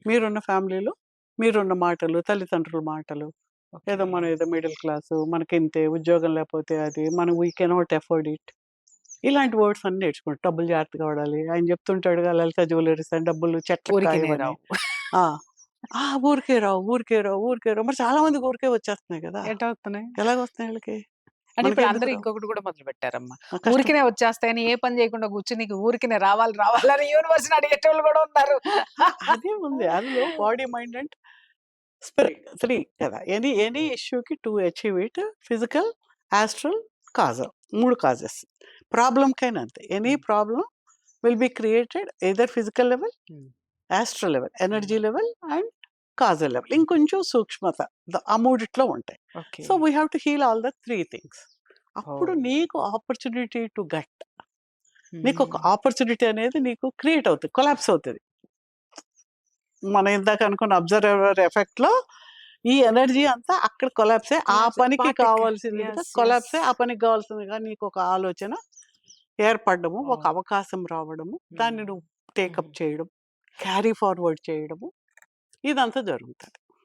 మీరున్న ఫ్యామిలీలో మీరున్న మాటలు, తల్లిదండ్రుల మాటలు. ఓకే. మనం ఏదో మిడిల్ క్లాసు, మనకింతే, ఉద్యోగం లేకపోతే అది, మనం వి కెనాట్ అఫోర్డ్ ఇట్. ఇలాంటి వర్డ్స్ అన్నీ నేర్చుకుంటాం. డబ్బులు జాగ్రత్తగా వాడాలి. ఆయన చెప్తుంటాడుగా లలిత జ్యువెల్లరీస్ అని, డబ్బులు చెట్లకు ఊరికినే కాయవని. రావు. ఆ! ఆ! ఊరికే రావు, ఊరికే రావు, ఊరికే రావు. మరి చాలా మందికి ఊరికే వచ్చేస్తున్నాయి గదా! ఎటవుతున్నాయి? ఎలాగొస్తున్నాయి ఈళ్ళకి? అంటే ఇప్పుడు మనకెందుకు అందరూ రావు? ఇంకొకటి కూడా మొదలుపెట్టారమ్మా. కష్టం. ఊరికినే వచ్చేస్తాయని ఏ పని చేయకుండా కూర్చొని నీకు ఊరికినే రావాలి రావాలని యూనివర్స్‌ని అడిగేటోళ్ళు కూడా ఉన్నారు. అదే ఉంది. అందులో బాడీ, మైండ్ అండ్ స్పిరిట్ 3 కదా! ఎనీ ఇష్యూకి to achieve it physical, astral, causal 3 causes. ప్రాబ్లమ్‌కైనా అంతే. Any hmm. Problem will be created either physical level, hmm. Astral level, hmm. Energy level and causal level. ఇంకొంచెం సూక్ష్మత ఆ మూడిట్లో ఉంటాయి. Okay. So, we have to heal all the 3 things. అప్పుడు ఓహ్! నీకు ఆపర్చునిటీ టు గెట్, నీకొక హ్మ్. ఆపర్చునిటీ అనేది నీకు క్రియేట్ అవుతది. కొలాప్స్ అవుతది. మనం ఇందాక అనుకున్న అబ్జర్వర్ ఎఫెక్ట్‌లో ఈ ఎనర్జీ అంతా అక్కడ కొలాప్స్ అయ్యి, ఆ కొలాప్స్ పనికి పార్టిక్ కావాల్సిందిగా యెస్. యెస్. కొలాప్స్ అయ్యి, ఆ పనికి కావాల్సిందిగా నీకొక ఆలోచన ఏర్పడడము, ఒక ఓహ్! అవకాశం రావడము, హ్మ్. దాన్ని నువ్వు టేకప్ హ్మ్. చేయడం, క్యారీ ఫార్వర్డ్ చేయడము, ఇదంతా జరుగుతది.